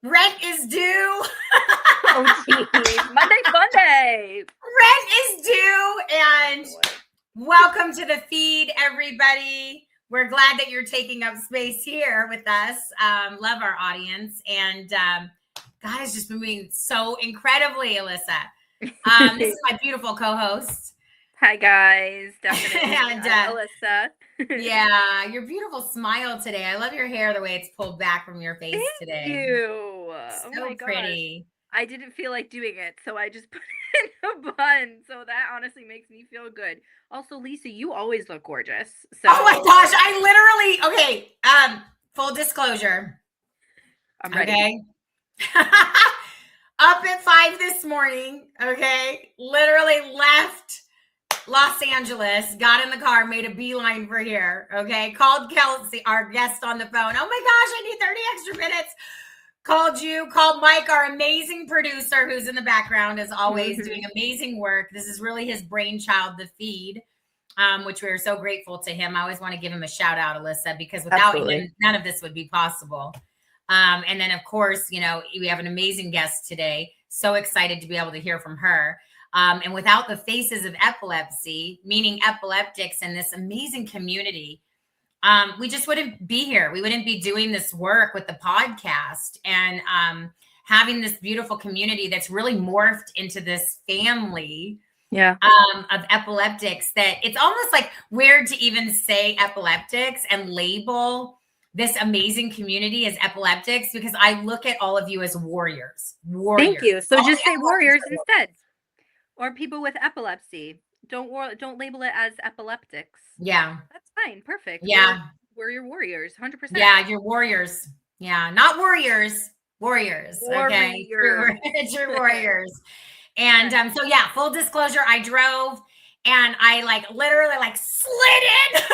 Rent is due. Oh, geez. Monday. Rent is due. And welcome to the feed, everybody. We're glad that you're taking up space here with us. Love our audience. And God has just been moving so incredibly, Alyssa. This is my beautiful co-host. Hi, guys. Definitely. And Alyssa. yeah, your beautiful smile today. I love your hair, the way it's pulled back from your face today. Thank you. So oh my pretty. Gosh. I didn't feel like doing it, so I just put it in a bun. So that honestly makes me feel good. Also, Lisa, you always look gorgeous. So Oh my gosh, I literally okay. Full disclosure. I'm ready. Okay. Up at 5 this morning, okay, literally left Los Angeles, got in the car, made a beeline for here, okay, called Kelsey, our guest, on the phone. Oh my gosh, I need 30 extra minutes. Called you, called Mike, our amazing producer, who's in the background, as always, doing amazing work. This is really his brainchild, the feed, which we're so grateful to him. I always want to give him a shout out, Alyssa, because without him, none of this would be possible. And then, of course, you know, we have an amazing guest today. So excited to be able to hear from her. And without the faces of epilepsy, meaning epileptics in this amazing community, we just wouldn't be here. We wouldn't be doing this work with the podcast and having this beautiful community that's really morphed into this family of epileptics, that it's almost like weird to even say epileptics and label this amazing community as epileptics, because I look at all of you as warriors. Thank you. So just say warriors instead, or people with epilepsy. Don't label it as epileptics. Yeah, that's fine. Perfect. Yeah, we're your warriors, 100%. Yeah, you're warriors. Yeah, not warriors. Warriors. Okay, true warriors. And so yeah, full disclosure, I drove and I literally slid in to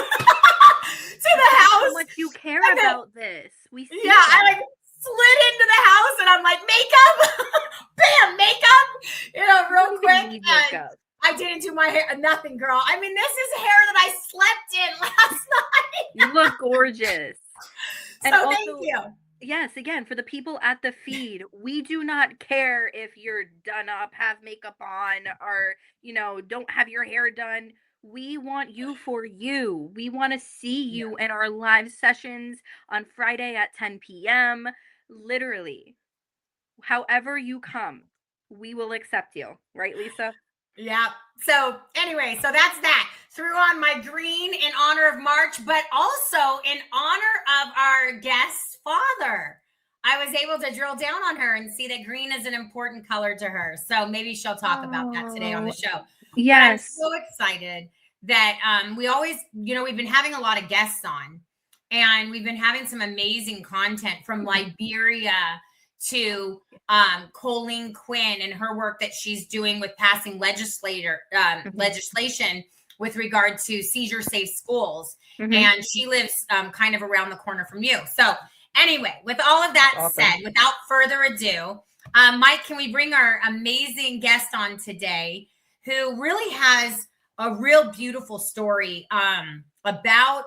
the house. How much you care about this? We see I slid into the house and I'm like, makeup, bam, makeup, real quick. And I didn't do my hair, nothing, girl. I mean, this is hair that I slept in last night. You look gorgeous. And so also, thank you. Yes, again, for the people at the feed, we do not care if you're done up, have makeup on, or, don't have your hair done. We want you for you. We want to see you in our live sessions on Friday at 10 p.m. Literally, however you come, we will accept you. Right, Lisa? Yeah. So anyway, so that's that. Threw on my green in honor of March, but also in honor of our guest's father. I was able to drill down on her and see that green is an important color to her. So maybe she'll talk about that today on the show. Yes. But I'm so excited that we always, we've been having a lot of guests on, and we've been having some amazing content from Liberia to Colleen Quinn and her work that she's doing with passing legislation with regard to seizure safe schools. And she lives kind of around the corner from you. So anyway, with all of that said, without further ado, Mike, can we bring our amazing guest on today, who really has a real beautiful story about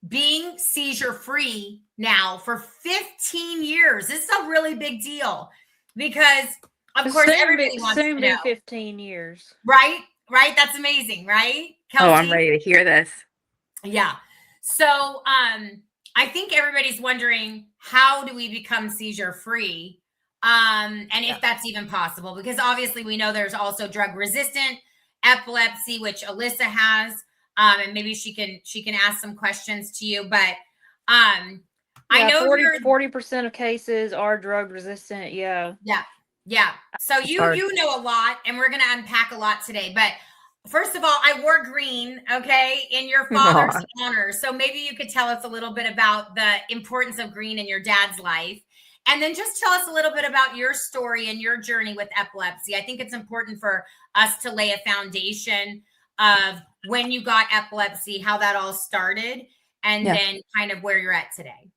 being seizure free now for 15 years. This is a really big deal because, of course, everybody wants to know. 15 years. Right? That's amazing, right? Kelsey? Oh, I'm ready to hear this. Yeah. So I think everybody's wondering, how do we become seizure free? And if that's even possible, because obviously we know there's also drug resistant epilepsy, which Alyssa has. And maybe she can ask some questions to you, but I know 40% of cases are drug resistant. Yeah. So you know a lot, and we're gonna unpack a lot today. But first of all, I wore green, okay, in your father's honor. So maybe you could tell us a little bit about the importance of green in your dad's life, and then just tell us a little bit about your story and your journey with epilepsy. I think it's important for us to lay a foundation of when you got epilepsy, how that all started, and then kind of where you're at today.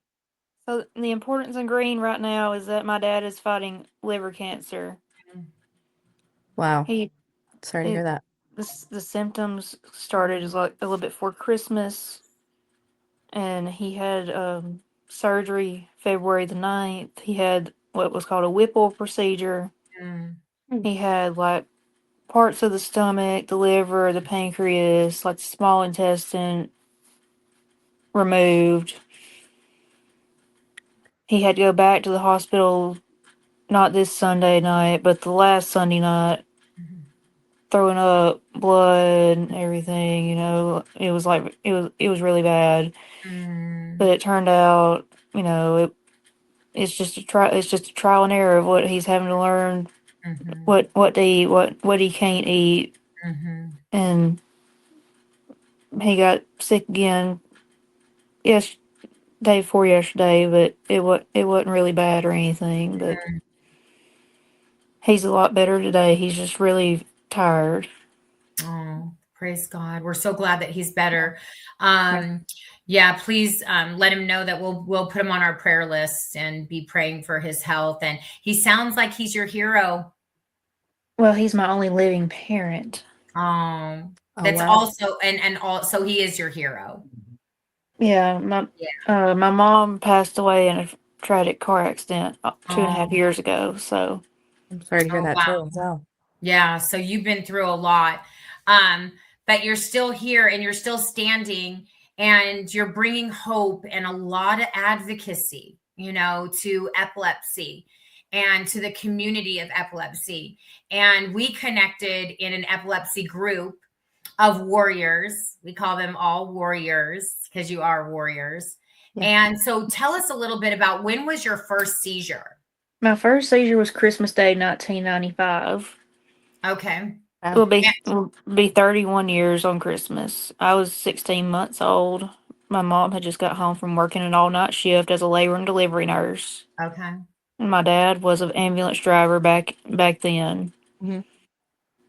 So the importance of green right now is that my dad is fighting liver cancer. Wow. Sorry to hear that. The symptoms started like a little bit before Christmas, and he had surgery February the 9th. He had what was called a Whipple procedure. Mm. He had like parts of the stomach, the liver, the pancreas, like the small intestine removed. He had to go back to the hospital not this Sunday night, but the last Sunday night, Mhm. throwing up blood and everything. It was like it was really bad. Mm. But it turned out, it's just a trial and error of what he's having to learn, Mhm. what to eat, what he can't eat, Mhm. and he got sick again. Yes, day before yesterday, but it wasn't really bad or anything. But he's a lot better today. He's just really tired. Oh, praise God. We're so glad that he's better. Yeah. Yeah, please let him know that we'll put him on our prayer list and be praying for his health. And he sounds like he's your hero. Well, he's my only living parent. Oh That's wow. also and also he is your hero. Yeah, Yeah. my mom passed away in a tragic car accident 2.5 Oh, years ago. So I'm sorry to hear oh that wow. too. Wow. Yeah, so you've been through a lot. But you're still here and you're still standing and you're bringing hope and a lot of advocacy, to epilepsy and to the community of epilepsy. And we connected in an epilepsy group of warriors. We call them all warriors because you are warriors. Yeah. And so tell us a little bit about when was your first seizure? my first seizure was Christmas Day, 1995. Okay. Wow. It will be 31 years on Christmas. I was 16 months old. My mom had just got home from working an all night shift as a labor and delivery nurse, Okay. and my dad was an ambulance driver back then. Mhm.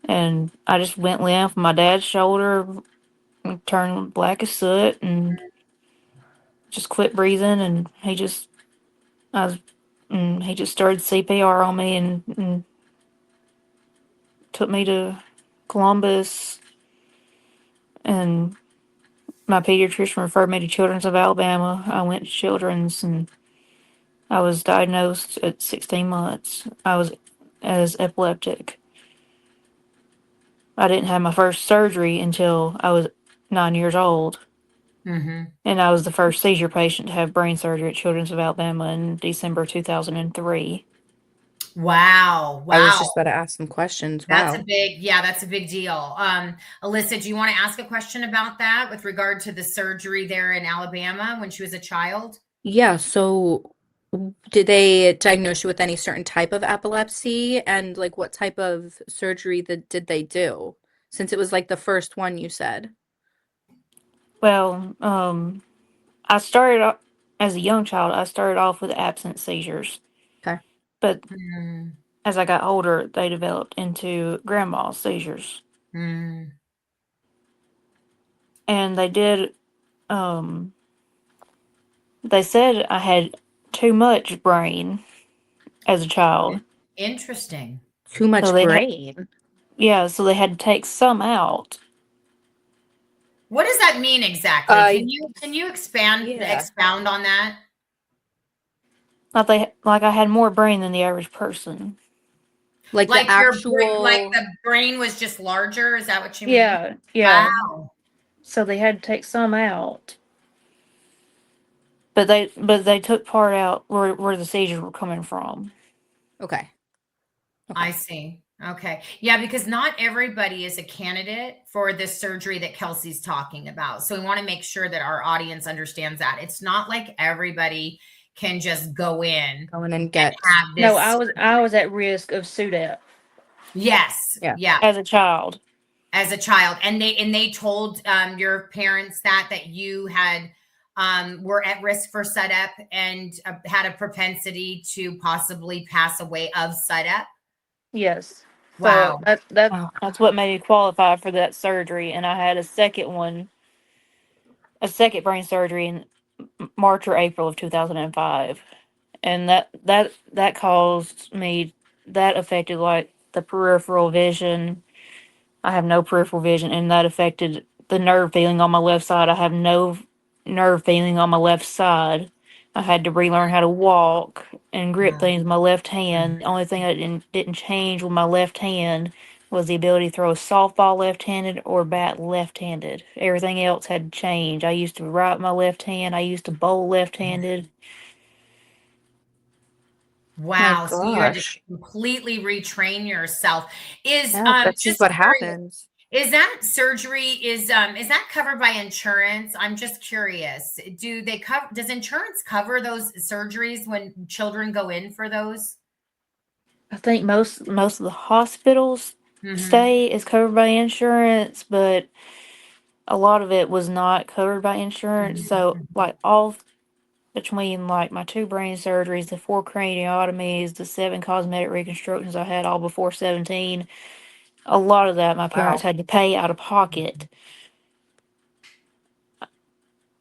And I just went limp. My dad's shoulder turned black as soot, and just quit breathing. And I was, and he just started CPR on me and took me to Columbus. And my pediatrician referred me to Children's of Alabama. I went to Children's, and I was diagnosed at 16 months. I was as epileptic. I didn't have my first surgery until I was 9 years old. Mm-hmm. And I was the first seizure patient to have brain surgery at Children's of Alabama in December 2003. Wow. I was Wow. just about to ask some questions. That's a Wow. big, yeah, that's a big deal. Alyssa, do you want to ask a question about that with regard to the surgery there in Alabama when she was a child? Yeah, so did they diagnose you with any certain type of epilepsy and like what type of surgery did they do? Since it was like the first one you said. Well, I started as a young child. I started off with absent seizures, Okay. but Mm, as I got older, they developed into grand mal seizures, mm, and they did. Um, they said I had too much brain as a child, interesting. Too so much they had brain. so they had to take some out. What does that mean exactly? Uh, Can you yeah. expound on that? Like I had more brain than the average person. Like the Like like actual, the brain was just larger? Is that what you mean? Yeah, yeah. Wow. So they had to take some out, but they took part out where the seizures were coming from. okay. Okay. I see. Okay. Yeah, because not everybody is a candidate for this surgery that Kelsey's talking about. So we want to make sure that our audience understands that. It's not like everybody can just go in Go in and and get, have No, this. I was at risk of SUDEP Yes. yeah. Yeah. as a child. As a child. And they told your parents that you had were at risk for SUDEP and had a propensity to possibly pass away of SUDEP. Yes. So Wow. that's Wow. that's what made me qualify for that surgery, and I had a second brain surgery in March or April of 2005, and that caused me that affected like the peripheral vision. I have no peripheral vision, and that affected the nerve feeling on my left side. I have no nerve feeling on my left side, I had to relearn how to walk and grip Wow. things with my left hand. The only thing that didn't change with my left hand was the ability to throw a softball left-handed or bat left-handed. Everything else had to change. I used to write my left hand. I used to bowl left-handed. My Wow. So you had to gosh. completely retrain yourself. Is Yeah, that's just just what curious, happens. is that surgery is that covered by insurance? I'm just curious. Do they cover does insurance cover those surgeries when children go in for those? I think most of the hospitals Hmm. stay is covered by insurance, but a lot of it was not covered by insurance. So like all between like my two brain surgeries, the four craniotomies, the seven cosmetic reconstructions I had all before 17, a lot of that my parents Wow. had to pay out of pocket,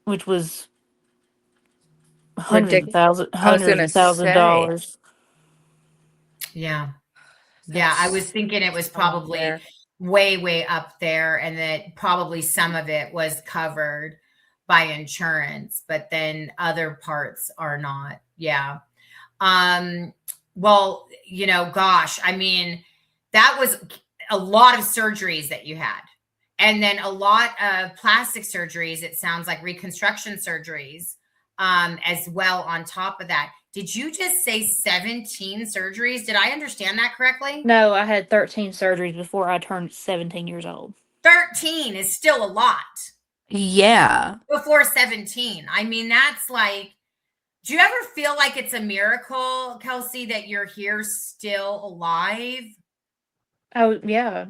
which was I was hundreds gonna of thousands of say dollars. Yeah. Yeah, I was that's thinking it was so up probably there. way, way up there, and that probably some of it was covered by insurance, but then other parts are not. Yeah. Um, well, gosh, I mean, that was a lot of surgeries that you had. And then a lot of plastic surgeries, it sounds like reconstruction surgeries, as well on top of that. Did you just say 17 surgeries? Did I understand that correctly? No, I had 13 surgeries before I turned 17 years old. 13 is still a lot Yeah. before 17. I mean, that's like, do you ever feel like it's a miracle, Kelsey, that you're here still alive? Oh, yeah.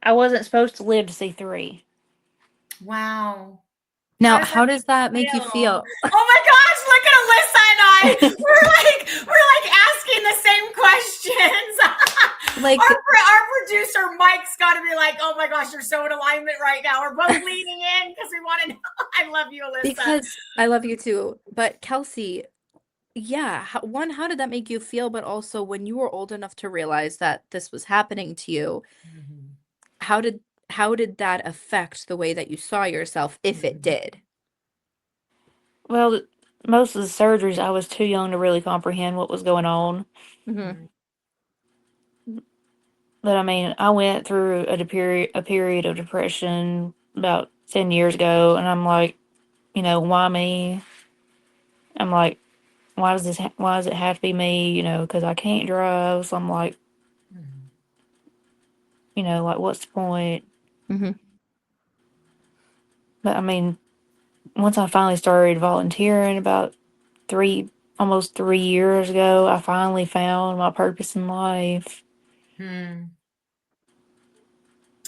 I wasn't supposed to live to see three. Wow. How Now, does how that does that make you feel? feel? Oh my gosh, look at Alyssa and I. We're like asking the same questions. Like, our producer Mike's got to be like, "Oh my gosh, you're so in alignment right now." We're both leaning in because we want to know. I love you, Alyssa. because I love you too. But Kelsey, yeah, how did that make you feel? But also, when you were old enough to realize that this was happening to you, Mhm. how did how did that affect the way that you saw yourself, if it Mhm. did? Well, most of the surgeries, I was too young to really comprehend what was going on. Hmm. Mhm. But I mean, I went through a period of depression about 10 years ago, and I'm like, why me? I'm like, why does it have to be me? Because I can't drive. So I'm like, Mhm. like, what's the point? Hmm. But I mean, once I finally started volunteering about almost 3 years ago, I finally found my purpose in life. Hmm.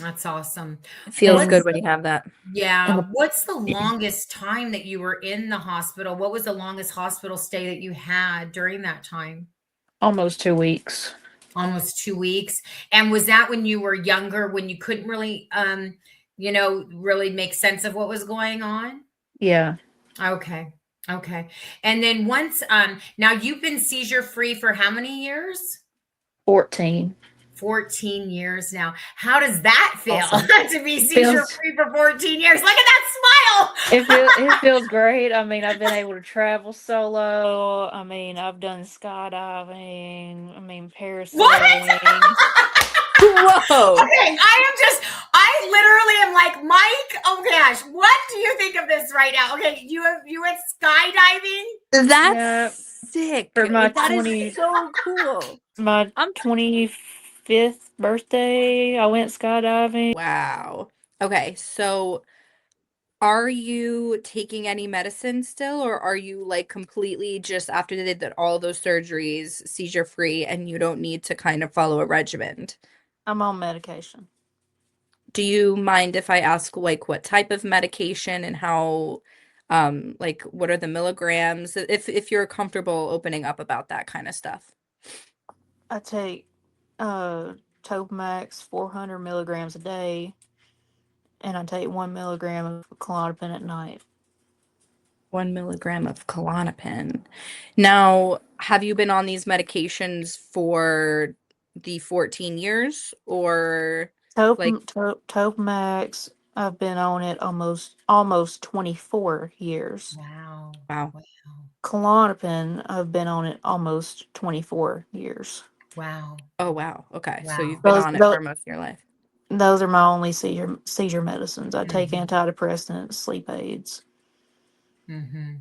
That's awesome. It feels good And, What's when you have that. and Yeah, the, what's the longest time that you were in the hospital? What was the longest hospital stay that you had during that time? almost 2 weeks. Almost 2 weeks. And was that when you were younger, when you couldn't really, really make sense of what was going on? Yeah, Okay. Okay. And then once, now you've been seizure free for how many years? 14. 14 years now. How does that feel Awesome. to be seizure Feels free for 14 years? Look at that smile. it feels great. I mean, I've been able to travel solo. I mean, I've done skydiving. I mean, What? parasailing. Whoa. Okay, I literally am like, Mike, oh gosh, what do you think of this right now? Okay, you went skydiving? That's Yeah, sick. for That is so cool. my I'm 25th birthday, I went skydiving. Wow. Okay, so are you taking any medicine still, or are you like completely just after they did all those surgeries, seizure free, and you don't need to kind of follow a regimen? I'm on medication. Do you mind if I ask like what type of medication and how, like what are the milligrams? If you're comfortable opening up about that kind of stuff. I take uh Topamax 400 milligrams a day, and I take 1 milligram of Klonopin at night. 1 milligram of Klonopin. Now, have you been on these medications for the 14 years or like Topamax I've been on it almost 24 years. Wow. Wow. Wow. Klonopin, I've been on it almost 24 years. Wow. Oh, wow. Okay. So Wow. you've been Those on it those, for most of your life. those are my only seizure medicines. I take Mhm. antidepressants, sleep aids. Mhm.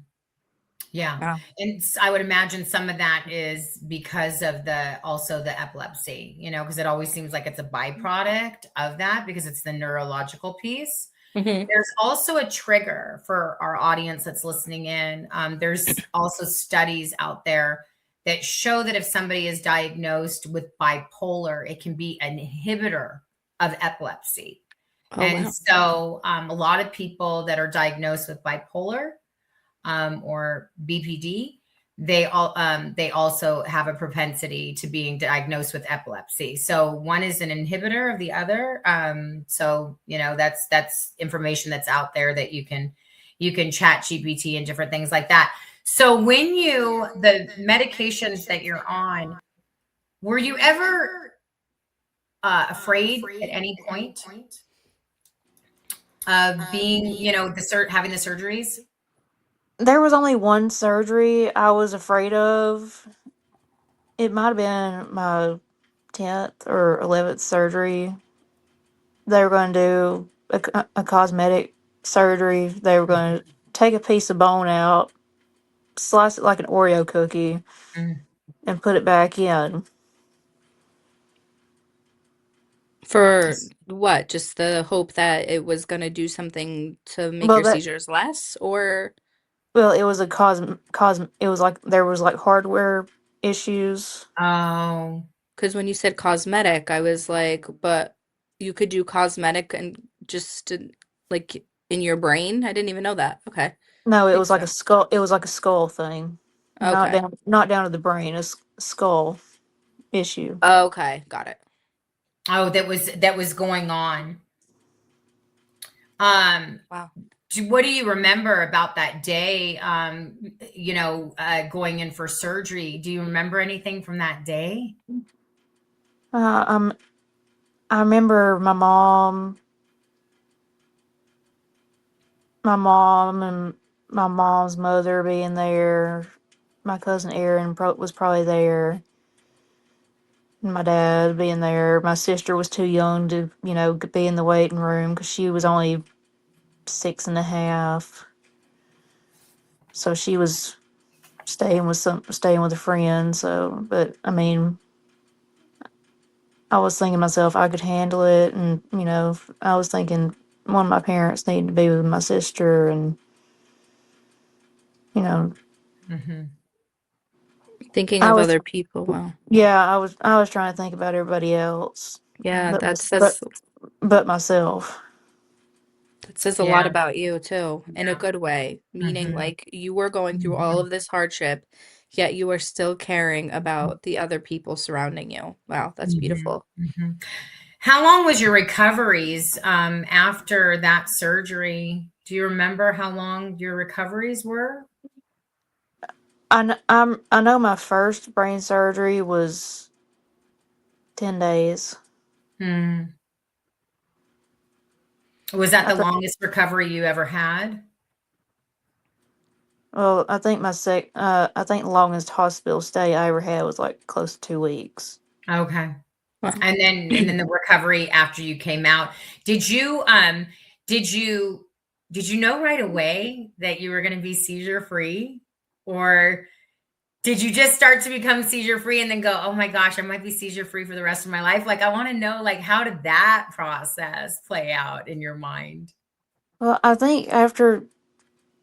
Yeah. Wow. And I would imagine some of that is because of the epilepsy, because it always seems like it's a byproduct of that because it's the neurological piece. Mm-hmm. There's also a trigger for our audience that's listening in. There's also studies out there that show that if somebody is diagnosed with bipolar, it can be an inhibitor of epilepsy. Oh, And wow. so a lot of people that are diagnosed with bipolar or BPD, they also have a propensity to being diagnosed with epilepsy. So one is an inhibitor of the other. So that's information that's out there that you can chat GPT and different things like that. So when the medications that you're on, were you ever afraid at any point of being, having the surgeries? There was only one surgery I was afraid of. It might have been my 10th or 11th surgery. They were going to do a cosmetic surgery. They were going to take a piece of bone out, slice it like an Oreo cookie, Mm. and put it back in. For what? Just the hope that it was going to do something to make Well, your seizures less? Or it was a it was like there was like hardware issues. Oh. because when you said cosmetic, I was like, but you could do cosmetic and just like in your brain? I didn't even know that. Okay. No, it Big was like a stuff. skull. It was like a skull thing, Okay. not down to the brain. Skull issue. Okay. Got it. Oh, that was going on. Um, Wow. what do you remember about that day? Going in for surgery. Do you remember anything from that day? Uh, um, I remember my mom and my mom's mother being there. My cousin Erin was probably there. And my dad being there. My sister was too young to, be in the waiting room because she was only 6.5. So she was staying with a friend. So, but I mean, I was thinking to myself I could handle it, and I was thinking one of my parents needed to be with my sister, and you know, Mm-hmm. Thinking I of was other people. Wow. yeah, I was trying to think about everybody else, Yeah, but that mys- but says but myself. that says a lot Yeah. about you too, in a Yeah. good way, meaning Mm-hmm. like you were going through all Mm-hmm. of this hardship, yet you are still caring about the other people surrounding you. Wow, that's Mm-hmm. beautiful. Mm-hmm. How long was your recoveries after that surgery? Do you remember how long your recoveries were? I know my first brain surgery was 10 days. Hmm. Was that I the think. longest recovery you ever had? Well, I think the longest hospital stay I ever had was like close to 2 weeks. Okay. Wow. And then the recovery after you came out. Did you did you did you know right away that you were going to be seizure free, or did you just start to become seizure free and then go, "Oh my gosh, I might be seizure free for the rest of my life?" Like I want to know, like, how did that process play out in your mind? Well, I think after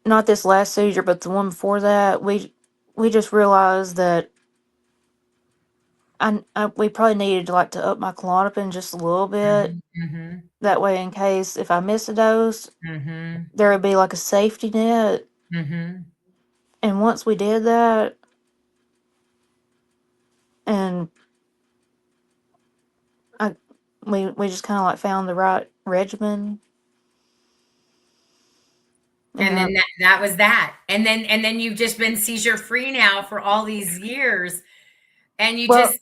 not this last seizure, but the one before that, we just realized that we probably needed to like to up my Klonopin just a little bit. Mhm. Mhm. That way, in case if I miss a dose, Mhm. there would be like a safety net. Mhm. And once we did that, and I we just kind of like found the right regimen, and And then that was that. And then you've just been seizure free now for all these years. And you well, just,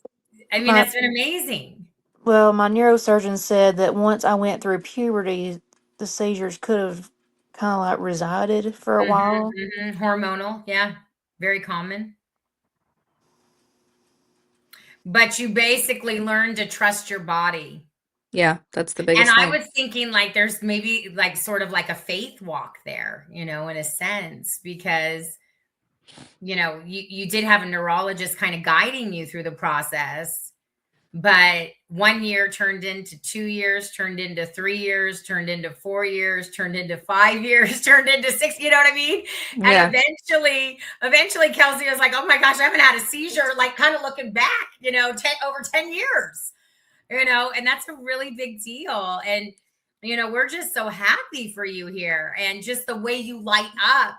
I mean, my that's been amazing. my neurosurgeon said that once I went through puberty, the seizures could have kind of like resided for a while. Hormonal, yeah, very common. But you basically learn to trust your body. Yeah, that's the And biggest I thing. was thinking like there's maybe like sort of like a faith walk there, in a sense, because you did have a neurologist kind of guiding you through the process, but 1 year turned into 2 years, turned into 3 years, turned into 4 years, turned into 5 years, turned into six. You know what I mean? And Yeah. eventually, Kelsey was like, "Oh my gosh, I haven't had a seizure." Like, kind of looking back, over 10 years. And that's a really big deal. And we're just so happy for you here, and just the way you light up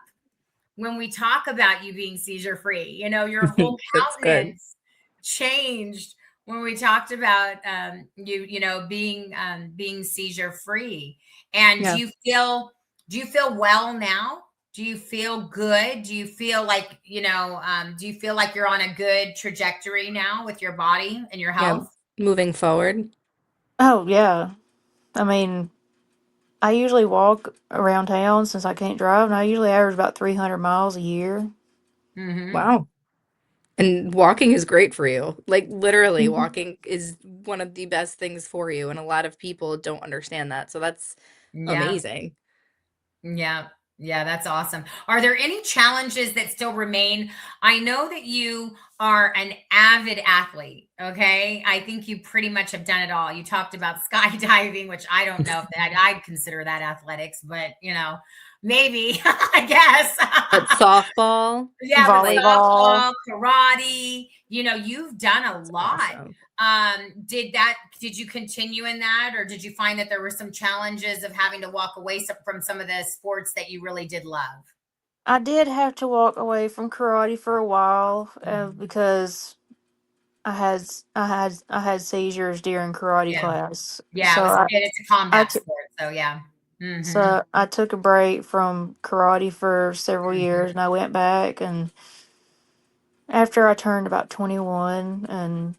when we talk about you being seizure free. Your whole That's good. countenance changed when we talked about being seizure free. And Yeah. do you feel well now? Do you feel good? Do you feel like you're on a good trajectory now with your body and your Yeah. health? Moving forward. Oh yeah, I mean, I usually walk around town since I can't drive, and I usually average about 300 miles a year. Mm-hmm. Wow. And walking is great for you. Like literally walking is one of the best things for you, and a lot of people don't understand that. So that's Yeah. amazing. Yeah. Yeah, that's awesome. Are there any challenges that still remain? I know that you are an avid athlete. Okay. I think you pretty much have done it all. You talked about skydiving, which I don't know if I'd consider that athletics, but maybe, I guess. But softball, Yeah, but like Volleyball. softball, karate, you've done a lot. awesome. Did you continue in that, or did you find that there were some challenges of having to walk away from some of the sports that you really did love? I did have to walk away from karate for a while because I had seizures during karate Yeah. class. Yeah, So I it's a I combat t- sport, so yeah. Mhm. so I took a break from karate for several Mhm. years, and I went back. And after I turned about 21, and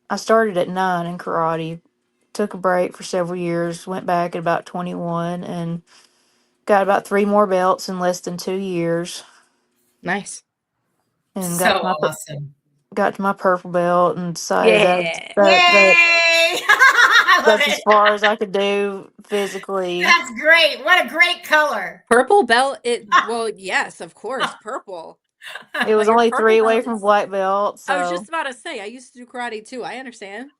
I started at 9 in karate, took a break for several years, went back at about 21, and got about 3 more belts in less than 2 years, Nice. and So awesome. got to my purple belt, and decided Yeah. Yay! I love that's as it. far as I could do physically. That's great. What a great color. Purple belt, well, yes, of course, purple. It But was your only purple 3 away belt from is black belt, I was so just about to say I used to do karate too. I understand.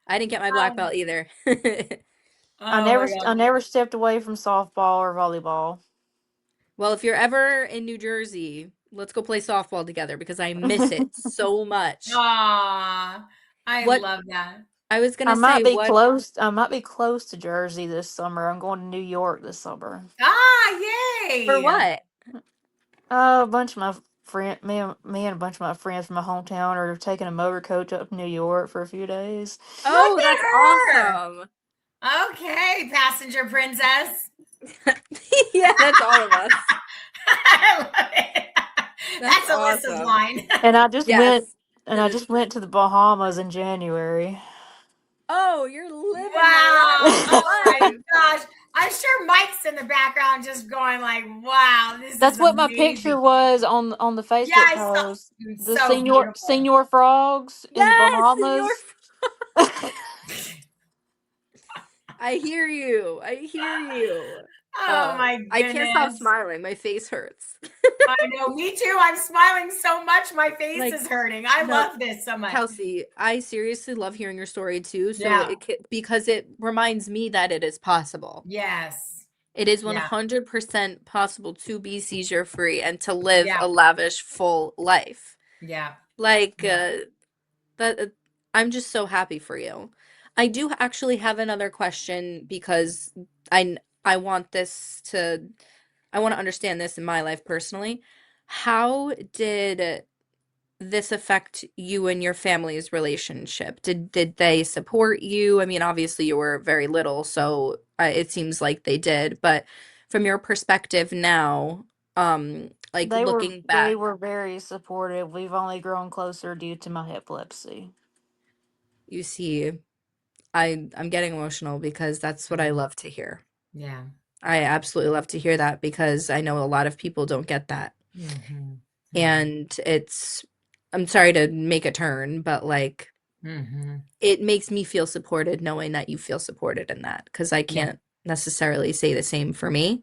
I didn't get my black Oh, belt either. oh my I God. never stepped away from softball or volleyball. Well, if you're ever in New Jersey, let's go play softball together because I miss it so much. Aw, I What love that. I was gonna say, what I might be close to Jersey this summer. I'm going to New York this summer. Ah, for yay. what? A bunch of my me and a bunch of my friends from my hometown are taking a motor coach up to New York for a few days. Look Oh, at that's her. awesome. Okay, passenger princess. Yeah, that's all of us. I love it. That's That's Alyssa's awesome. line. And Yes, it I is. just went to the Bahamas in January. Oh, you're living the Wow. Oh my life. gosh. I'm sure Mike's in the background just going like, wow, this is That's what my picture amazing. was on the Yeah, Facebook I saw post. it's The so beautiful. senior frogs in the Yes, you're Bahamas. I hear you. I hear you. Oh my I can't stop goodness. smiling. My face hurts. I know, me too. I'm smiling so much, my face Like, is hurting. I no, love this so much. Kelsey, I seriously love hearing your story too. So Yeah. because it reminds me that it is possible. Yes. It is Yeah. 100% possible to be seizure free and to live Yeah. a lavish, full life. Yeah. Like, Yeah. that I'm just so happy for you. I do actually have another question because I want I want to understand this in my life personally. How did this affect you and your family's relationship? Did they support you? I mean, obviously you were very little, so it seems like they did, but from your perspective now, like looking They back, were very supportive. We've only grown closer due to my epilepsy. you see, I'm getting emotional because that's what I love to hear. Yeah. I absolutely love to hear that because I know a lot of people don't get that. Mm-hmm. And I'm sorry to make a turn, but like Mm-hmm. it makes me feel supported knowing that you feel supported in that because I Yeah. can't necessarily say the same for me.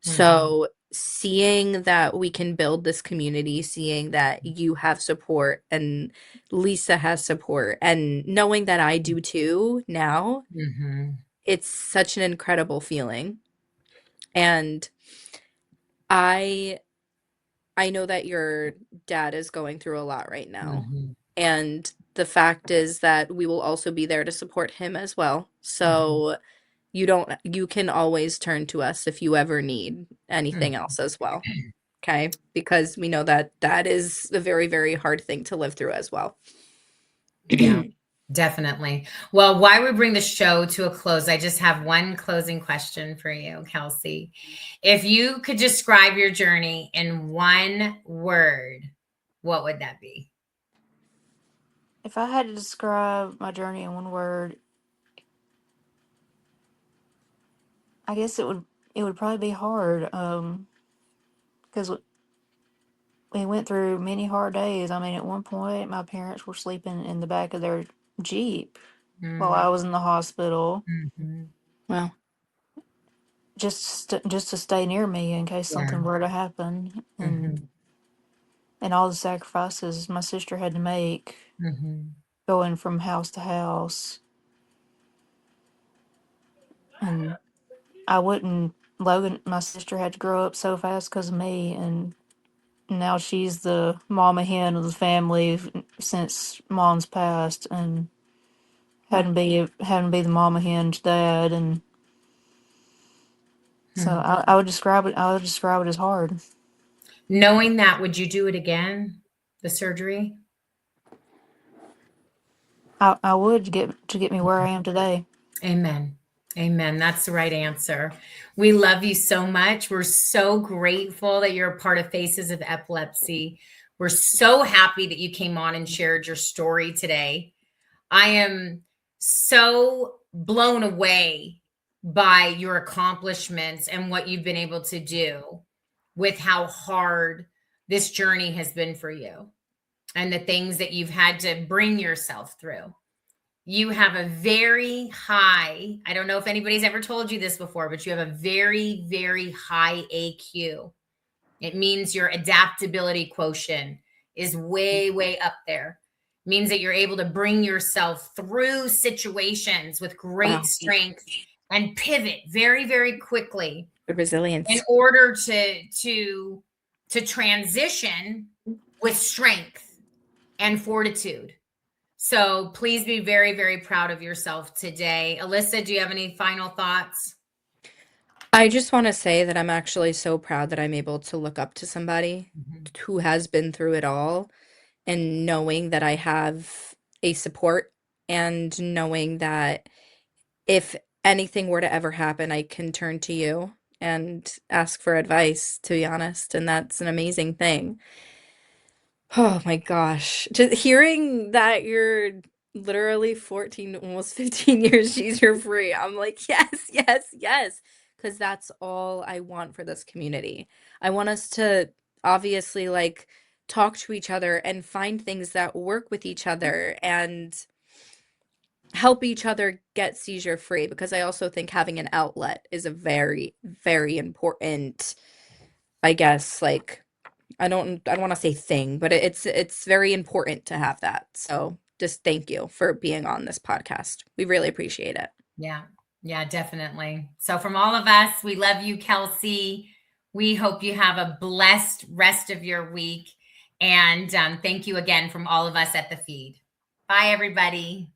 Mm-hmm. So seeing that we can build this community, seeing that you have support and Lisa has support, and knowing that I do too now, Mm-hmm. it's such an incredible feeling. And I I know that your dad is going through a lot right now. Mm-hmm. And the fact is that we will also be there to support him as well. Mm-hmm. So you can always turn to us if you ever need anything else as well. Okay? Because we know that that is a very, very hard thing to live through as well. Yeah, definitely. Well, while we bring the show to a close, I just have one closing question for you, Kelsey. If you could describe your journey in one word, what would that be? If I had to describe my journey in one word, I guess it would probably be hard. Because we went through many hard days. I mean, at one point, my parents were sleeping in the back of their Jeep while I was in the hospital, Mm-hmm. Wow. Just to stay near me in case Yeah. something were to happen, Mm-hmm. and all the sacrifices my sister had to make Mm-hmm. going from house to house, and I wouldn't. Logan, my sister had to grow up so fast because of me, and now she's the mama hen of the family since mom's passed, and having to be the mama hen's dad, and so Hmm. I would describe it as hard. Knowing that, would you do it again? The surgery? I would to get me where I am today. Amen. Amen. That's the right answer. We love you so much. We're so grateful that you're a part of Faces of Epilepsy. We're so happy that you came on and shared your story today. I am so blown away by your accomplishments and what you've been able to do with how hard this journey has been for you and the things that you've had to bring yourself through. You have a very high, I don't know if anybody's ever told you this before, but you have a very, very high AQ. It means your adaptability quotient is way, way up there. It means that you're able to bring yourself through situations with great Wow. strength and pivot very, very quickly Good resilience. in order to transition with strength and fortitude. So please be very, very proud of yourself today. Alyssa, do you have any final thoughts? I just want to say that I'm actually so proud that I'm able to look up to somebody Mhm. who has been through it all and knowing that I have a support and knowing that if anything were to ever happen, I can turn to you and ask for advice, to be honest. And that's an amazing thing. Oh my gosh. Just hearing that you're literally 14, almost 15 years seizure free. I'm like, yes, yes, yes. Because that's all I want for this community. I want us to obviously like talk to each other and find things that work with each other and help each other get seizure free because I also think having an outlet is a very, very important, I guess, like I don't want to say thing, but it's very important to have that. So just thank you for being on this podcast. We really appreciate it. Yeah, yeah, definitely. So from all of us, we love you, Kelsey. We hope you have a blessed rest of your week. And thank you again from all of us at the feed. Bye, everybody.